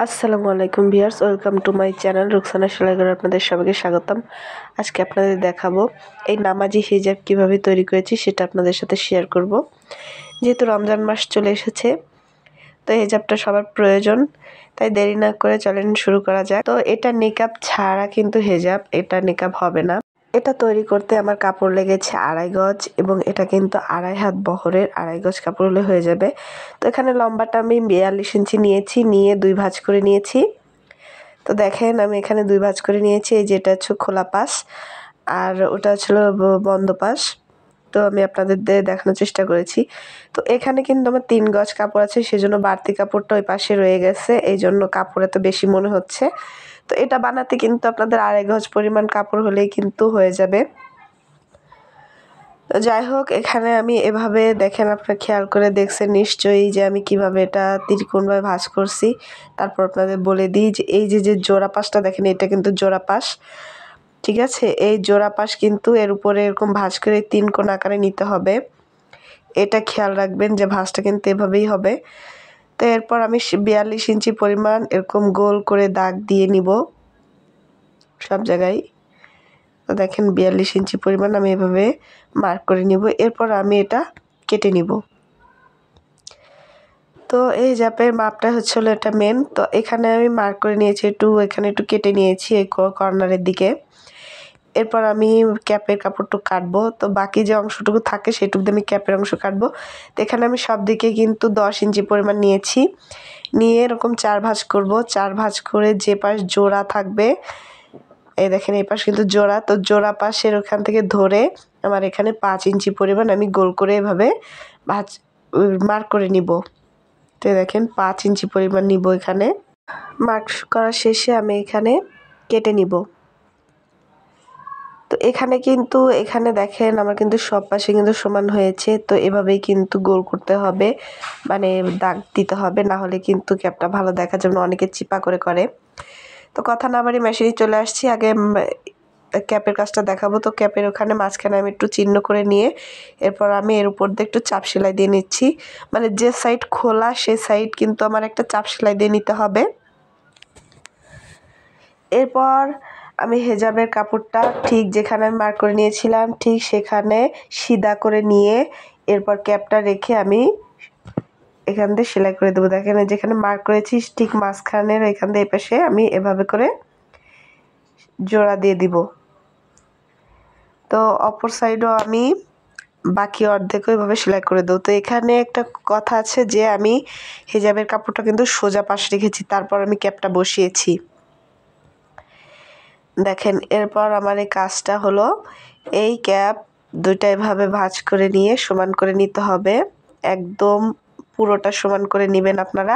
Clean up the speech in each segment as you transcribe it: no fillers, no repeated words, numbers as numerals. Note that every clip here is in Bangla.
আসসালামু আলাইকুম viewers, welcome to my channel Ruksana সেলাইঘরে আপনাদের সবাইকে স্বাগতম। আজকে আপনাদের দেখাবো এই নামাজি হিজাব কিভাবে তৈরি করেছি সেটা আপনাদের সাথে শেয়ার করব। যেহেতু রমজান মাস চলে এসেছে, তো হিজাবটা সবার প্রয়োজন, তাই দেরি না করে চলেন শুরু করা যাক। তো এটা নিকাব ছাড়া কিন্তু হিজাব, এটা নিকাব হবে না। এটা তৈরি করতে আমার কাপড় লেগেছে 2.5 গজ এবং এটা কিন্তু 2.5 হাত বহরের, 2.5 গজ কাপড় হলে হয়ে যাবে। তো এখানে লম্বাটা আমি 42 ইঞ্চি নিয়েছি, নিয়ে 2 ভাঁজ করে নিয়েছি। তো দেখেন আমি এখানে 2 ভাঁজ করে নিয়েছি। এই যেটা হচ্ছে খোলা পাশ আর ওটা ছিল বন্ধ পাশ। তো আমি আপনাদের দেখানোর চেষ্টা করেছি। তো এখানে কিন্তু আমার 3 গজ কাপড় আছে, সেজন্য বাড়তি কাপড়টা ওই পাশে রয়ে গেছে, এই জন্য কাপড় এত বেশি মনে হচ্ছে। তো এটা বানাতে কিন্তু আপনাদের 2.5 গজ পরিমাণ কাপড় হলেই কিন্তু হয়ে যাবে। তো যাই হোক, এখানে আমি এভাবে দেখেন, আপনারা খেয়াল করে দেখছেন নিশ্চয়ই যে আমি কিভাবে এটা ত্রিকোণভাবে ভাঁজ করছি। তারপর আপনাদের বলে দিই যে এই যে জোড়া পাশটা দেখেন, এটা কিন্তু জোড়া পাশ, ঠিক আছে? এই জোড়া পাশ কিন্তু এর উপরে এরকম ভাঁজ করে 3 কোণ আকারে নিতে হবে। এটা খেয়াল রাখবেন যে ভাঁজটা কিন্তু এভাবেই হবে। তো এরপর আমি 42 ইঞ্চি পরিমাণ এরকম গোল করে দাগ দিয়ে নিব সব জায়গায়। তো দেখেন 42 ইঞ্চি পরিমাণ আমি এভাবে মার্ক করে নিব। এরপর আমি এটা কেটে নিব। তো এই হিজাবের মাপটা হলো এটা মেন। তো এখানে আমি মার্ক করে নিয়েছি, এখানে একটু কেটে নিয়েছি এই কর্নারের দিকে। এরপর আমি ক্যাপের কাপড়টুকু কাটবো। তো বাকি যে অংশটুকু থাকে সেটুকু দিয়ে আমি ক্যাপের অংশ কাটবো। তো এখানে আমি সব দিকে কিন্তু 10 ইঞ্চি পরিমাণ নিয়েছি, নিয়ে এরকম 4 ভাঁজ করব। 4 ভাঁজ করে যে পাশ জোড়া থাকবে, এই দেখেন এই পাশ কিন্তু জোড়া, তো জোড়া পাশের ওখান থেকে ধরে আমার এখানে 5 ইঞ্চি পরিমাণ আমি গোল করে এভাবে মার্ক করে নিব। তো দেখেন 5 ইঞ্চি পরিমাণ নিব। এখানে মার্ক করা শেষে আমি এখানে কেটে নিব। তো এখানে দেখেন আমার কিন্তু সব পাশে কিন্তু সমান হয়েছে। তো এভাবেই কিন্তু গোল করতে হবে, মানে দাগ দিতে হবে, না হলে কিন্তু ক্যাপটা ভালো দেখার জন্য অনেকে চিপা করে। তো কথা না বাড়ি মেশিনে চলে আসছি, আগে ক্যাপের কাজটা দেখাবো। তো ক্যাপের ওখানে মাঝখানে আমি একটু চিহ্ন করে নিয়ে এরপর আমি এর উপর দিয়ে একটু চাপ সেলাই দিয়ে নিচ্ছি। মানে যে সাইড খোলা সে সাইড কিন্তু আমার একটা চাপ সেলাই দিয়ে নিতে হবে। এরপর আমি হিজাবের কাপড়টা ঠিক যেখানে আমি মার্ক করে নিয়েছিলাম ঠিক সেখানে সিধা করে নিয়ে এরপর ক্যাপটা রেখে আমি এখান দিয়ে সেলাই করে দেবো। দেখেন যেখানে মার্ক করেছি ঠিক মাঝখানের এখান দিয়ে এপাশে আমি এভাবে করে জোড়া দিয়ে দিব। তো অপর সাইডও আমি বাকি অর্ধেকও এভাবে সেলাই করে দেবো। তো এখানে একটা কথা আছে যে আমি হিজাবের কাপড়টা কিন্তু সোজা পাশ রেখেছি, তারপর আমি ক্যাপটা বসিয়েছি। দেখেন এরপর আমার এই কাজটা হলো, এই ক্যাপ দুইটা এভাবে ভাঁজ করে নিয়ে সমান করে নিতে হবে। একদম পুরোটা সমান করে নেবেন আপনারা।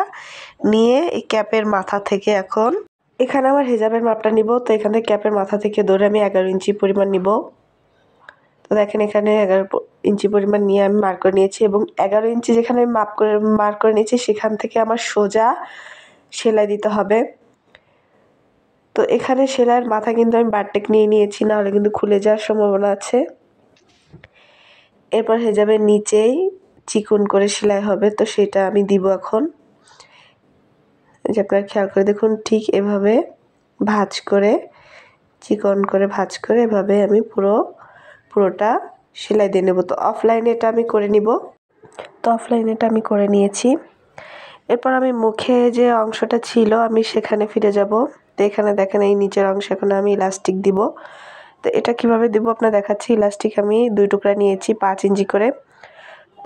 নিয়ে এই ক্যাপের মাথা থেকে এখন এখানে আমার হিজাবের মাপটা নিব। তো এখানে ক্যাপের মাথা থেকে ধরে আমি 11 ইঞ্চি পরিমাণ নিব। তো দেখেন এখানে 11 ইঞ্চি পরিমাণ নিয়ে আমি মার্ক করে নিয়েছি এবং 11 ইঞ্চি যেখানে আমি মার্ক করে নিয়েছি সেখান থেকে আমার সোজা সেলাই দিতে হবে। তো এখানে সেলাইয়ের মাথা কিন্তু আমি বারটেক নিয়ে নিয়েছি, না হলে কিন্তু খুলে যাওয়ার সম্ভাবনা আছে। এরপর হিজাবের নিচেই চিকন করে সেলাই হবে, তো সেটা আমি দিব এখন। যে আপনারা খেয়াল করে দেখুন, ঠিক এভাবে ভাঁজ করে চিকন করে ভাঁজ করে এভাবে আমি পুরোটা সেলাই দিয়ে নেব। তো অফলাইনে এটা আমি করে নিব। তো অফলাইনে এটা আমি করে নিয়েছি। এরপর আমি মুখে যে অংশটা ছিল আমি সেখানে ফিরে যাব। তো এখানে দেখেন এই নিচের অংশে এখন আমি ইলাস্টিক দিব। তো এটা কিভাবে দিব আপনার দেখাচ্ছি। ইলাস্টিক আমি 2 টুকরা নিয়েছি 5 ইঞ্চি করে।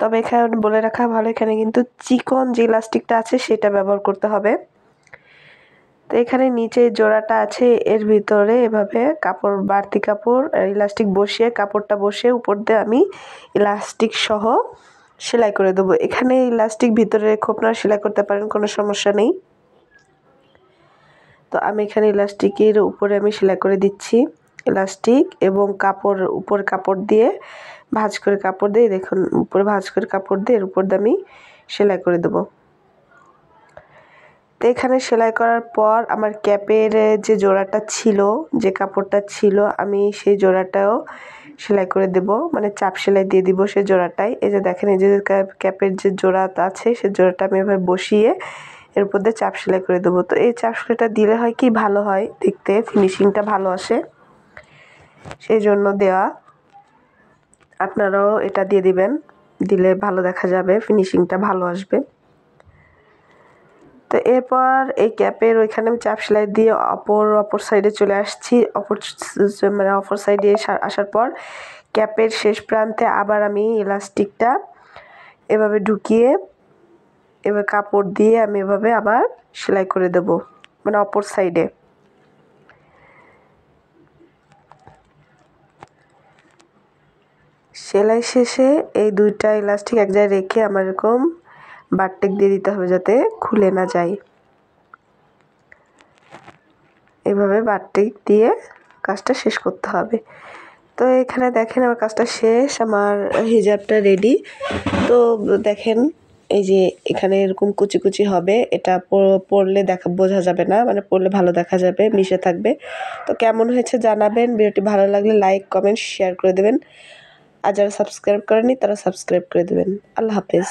তবে এখানে বলে রাখা ভালো, এখানে কিন্তু চিকন যে ইলাস্টিকটা আছে সেটা ব্যবহার করতে হবে। তো এখানে নিচে জোড়াটা আছে, এর ভিতরে এভাবে কাপড় বাড়তি কাপড় ইলাস্টিক বসিয়ে কাপড়টা বসিয়ে উপর দিয়ে আমি ইলাস্টিক সহ সেলাই করে দেবো। এখানে ইলাস্টিক ভিতরে রেখে আপনারা সেলাই করতে পারেন, কোনো সমস্যা নেই। তো আমি এখানে ইলাস্টিকের উপরে আমি সেলাই করে দিচ্ছি। ইলাস্টিক এবং কাপড় উপর কাপড় দিয়ে ভাঁজ করে কাপড় দিয়ে দেখুন উপরে ভাঁজ করে কাপড় দিয়ে এর উপর দিয়ে আমি সেলাই করে দেবো। তো এখানে সেলাই করার পর আমার ক্যাপের যে জোড়াটা ছিল, যে কাপড়টা ছিল, আমি সেই জোড়াটাও সেলাই করে দেব, মানে চাপ সেলাই দিয়ে দিব সেই জোড়াটাই। এই যে দেখেন এই যে ক্যাপের যে জোড়াটা আছে সেই জোড়াটা আমি এভাবে বসিয়ে এর উপর দিয়ে চাপ সেলাই করে দেবো। তো এই চাপ সেলাইটা দিলে হয় কি ভালো হয় দেখতে, ফিনিশিংটা ভালো আসে, সেই জন্য দেওয়া। আপনারাও এটা দিয়ে দিবেন, দিলে ভালো দেখা যাবে, ফিনিশিংটা ভালো আসবে। তো এরপর এই ক্যাপের ওইখানে আমি চাপ সেলাই দিয়ে অপর সাইডে চলে আসছি। অপর সাইডে আসার পর ক্যাপের শেষ প্রান্তে আবার আমি ইলাস্টিকটা এভাবে ঢুকিয়ে এবার কাপড় দিয়ে আমি এভাবে আবার সেলাই করে দেব, মানে অপর সাইডে। সেলাই শেষে এই দুইটা ইলাস্টিক এক জায়গায় রেখে আমার এরকম বারটেক দিয়ে দিতে হবে যাতে খুলে না যায়। এভাবে বারটেক দিয়ে কাজটা শেষ করতে হবে। তো এখানে দেখেন আমার কাজটা শেষ, আমার হিজাবটা রেডি। তো দেখেন এই যে এখানে এরকম কুচি কুচি হবে, এটা পরলে বোঝা যাবে না, মানে পরলে ভালো দেখা যাবে, মিশে থাকবে। তো কেমন হয়েছে জানাবেন। ভিডিওটি ভালো লাগলে লাইক কমেন্ট শেয়ার করে দেবেন, আর যারা সাবস্ক্রাইব করেনি তারা সাবস্ক্রাইব করে দেবেন। আল্লাহ হাফেজ।